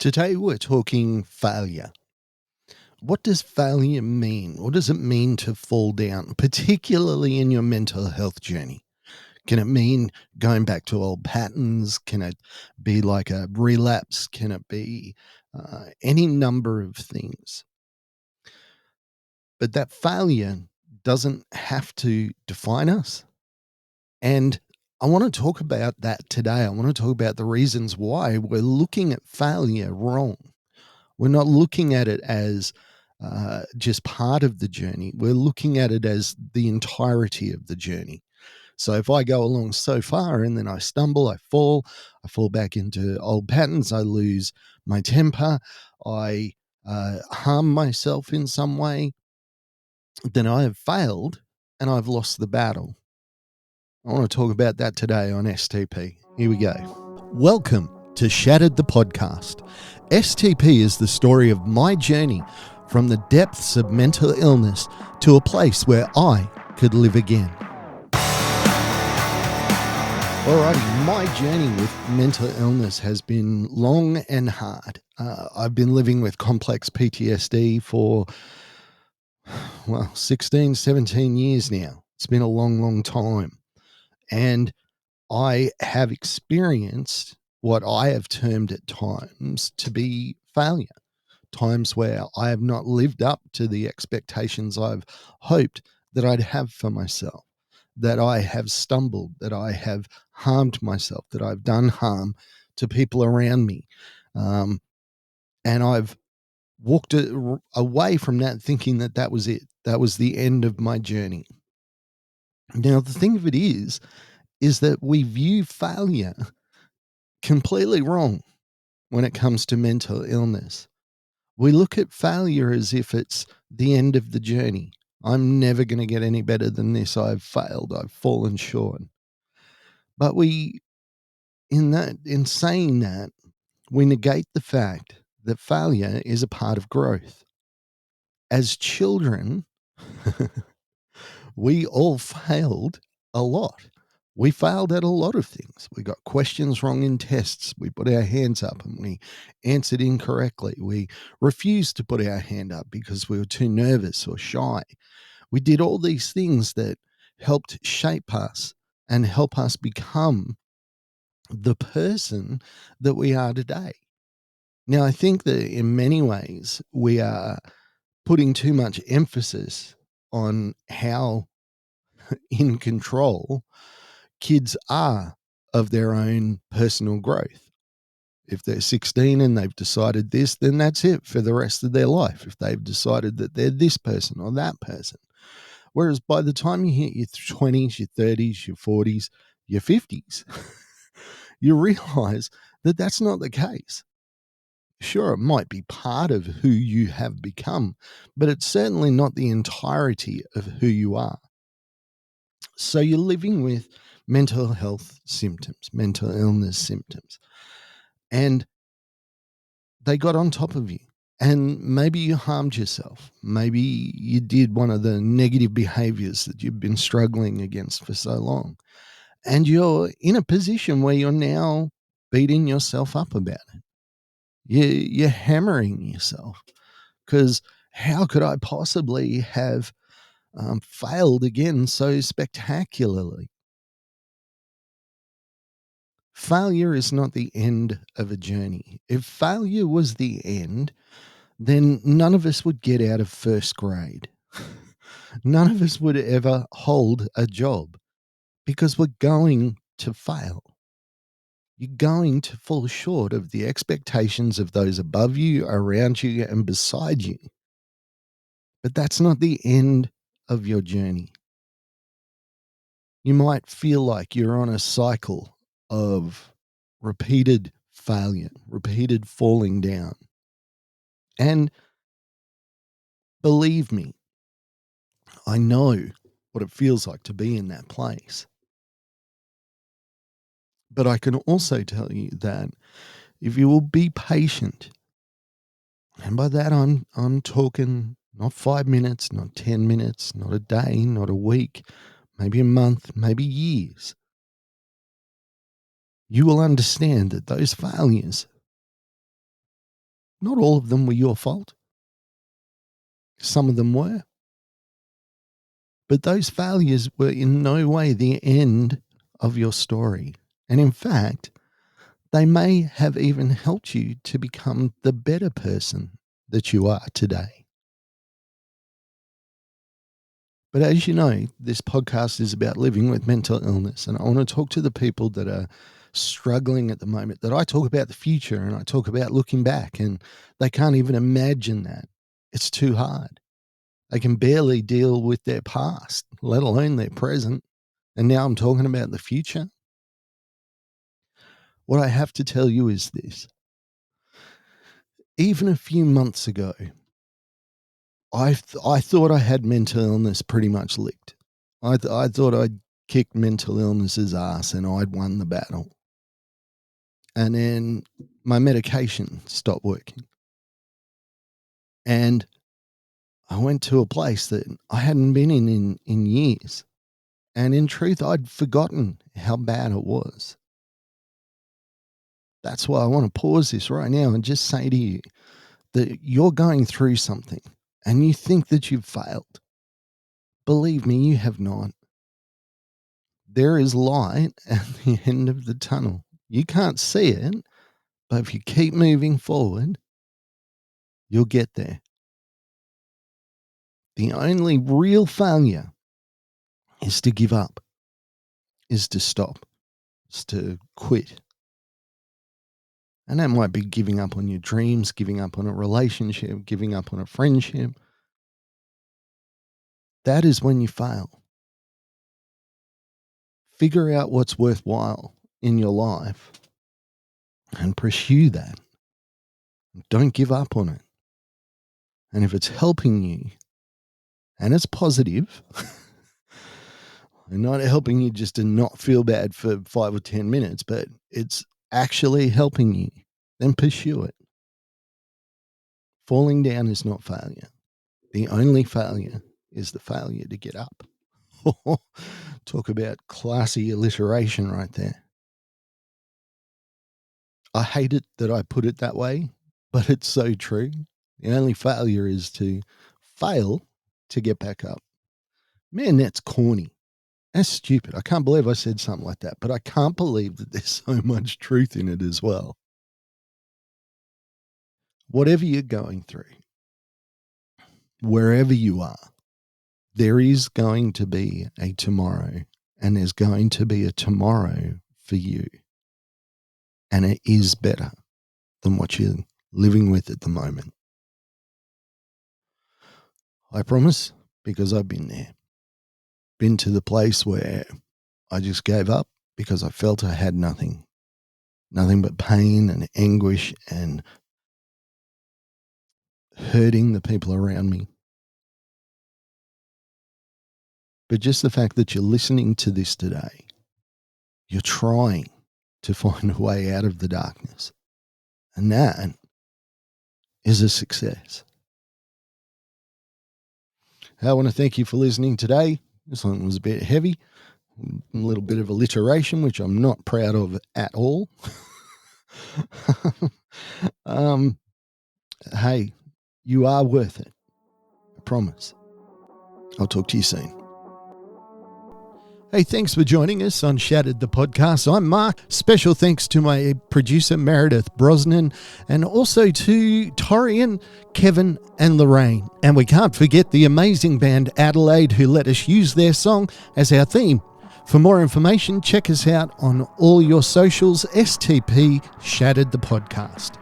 Today we're talking failure. What does failure mean? What does it mean to fall down, particularly in your mental health journey? Can it mean going back to old patterns? Can it be like a relapse? Can it be any number of things? But that failure doesn't have to define us. And I want to talk about that today. I want to talk about the reasons why we're looking at failure wrong. We're not looking at it as just part of the journey. We're looking at it as the entirety of the journey. So if I go along so far and then I stumble, I fall back into old patterns, I lose my temper, I harm myself in some way, then I have failed and I've lost the battle. I want to talk about that today on STP. Here we go. Welcome to Shattered the Podcast. STP is the story of my journey from the depths of mental illness to a place where I could live again. Alrighty, my journey with mental illness has been long and hard. I've been living with complex PTSD for, 16, 17 years now. It's been a long, long time. And I have experienced what I have termed at times to be failure, times where I have not lived up to the expectations I've hoped that I'd have for myself, that I have stumbled, that I have harmed myself, that I've done harm to people around me. And I've walked away from that thinking that that was it. That was the end of my journey. Now, the thing of it is that we view failure completely wrong when it comes to mental illness. We look at failure as if it's the end of the journey. I'm never going to get any better than this. I've failed. I've fallen short. But in saying that, we negate the fact that failure is a part of growth. As children, we all failed a lot. We failed at a lot of things. We got questions wrong in tests. We put our hands up and we answered incorrectly. We refused to put our hand up because we were too nervous or shy. We did all these things that helped shape us and help us become the person that we are today. Now, I think that in many ways we are putting too much emphasis on how in control kids are of their own personal growth. If they're 16 and they've decided this, then that's it for the rest of their life. If they've decided that they're this person or that person. Whereas by the time you hit your 20s, your 30s, your 40s, your 50s, you realize that that's not the case. Sure, it might be part of who you have become, but it's certainly not the entirety of who you are. So you're living with mental health symptoms, mental illness symptoms, and they got on top of you. And maybe you harmed yourself. Maybe you did one of the negative behaviors that you've been struggling against for so long. And you're in a position where you're now beating yourself up about it. You're hammering yourself because how could I possibly have failed again so spectacularly? Failure is not the end of a journey. If failure was the end, then none of us would get out of first grade. None of us would ever hold a job because we're going to fail. You're going to fall short of the expectations of those above you, around you, and beside you. But that's not the end of your journey. You might feel like you're on a cycle of repeated failure, repeated falling down. And believe me, I know what it feels like to be in that place. But I can also tell you that if you will be patient, and by that I'm talking not 5 minutes, not 10 minutes, not a day, not a week, maybe a month, maybe years, you will understand that those failures Not all of them were your fault. Some of them were. But those failures were in no way the end of your story. And in fact, they may have even helped you to become the better person that you are today. But as you know, this podcast is about living with mental illness. And I want to talk to the people that are struggling at the moment, that I talk about the future and I talk about looking back, and they can't even imagine that. It's too hard. They can barely deal with their past, let alone their present. And now I'm talking about the future. What I have to tell you is this. Even a few months ago, I thought I had mental illness pretty much licked. I thought I'd kicked mental illness's ass and I'd won the battle. And then my medication stopped working. And I went to a place that I hadn't been in years. And in truth, I'd forgotten how bad it was. That's why I want to pause this right now and just say to you that you're going through something and you think that you've failed. Believe me, you have not. There is light at the end of the tunnel. You can't see it, but if you keep moving forward, you'll get there. The only real failure is to give up, is to stop, is to quit. And that might be giving up on your dreams, giving up on a relationship, giving up on a friendship. That is when you fail. Figure out what's worthwhile in your life and pursue that. Don't give up on it. And if it's helping you and it's positive, and not helping you just to not feel bad for 5 or 10 minutes, but it's actually helping you, then pursue it. Falling down is not failure. The only failure is the failure to get up. Talk about classy alliteration right there. I hate it that I put it that way, but it's so true. The only failure is to fail to get back up. Man, that's corny. That's stupid. I can't believe I said something like that, but I can't believe that there's so much truth in it as well. Whatever you're going through, wherever you are, there is going to be a tomorrow, and there's going to be a tomorrow for you. And it is better than what you're living with at the moment. I promise, because I've been there. Been to the place where I just gave up because I felt I had nothing but pain and anguish and hurting the people around me. But just the fact that you're listening to this today, you're trying to find a way out of the darkness. And that is a success. I want to thank you for listening today. This one was a bit heavy, a little bit of alliteration, which I'm not proud of at all. Hey, you are worth it. I promise. I'll talk to you soon. Hey, thanks for joining us on Shattered the Podcast. I'm Mark. Special thanks to my producer, Meredith Brosnan, and also to Torian, Kevin, and Lorraine. And we can't forget the amazing band Adelaide, who let us use their song as our theme. For more information, check us out on all your socials, STP Shattered the Podcast.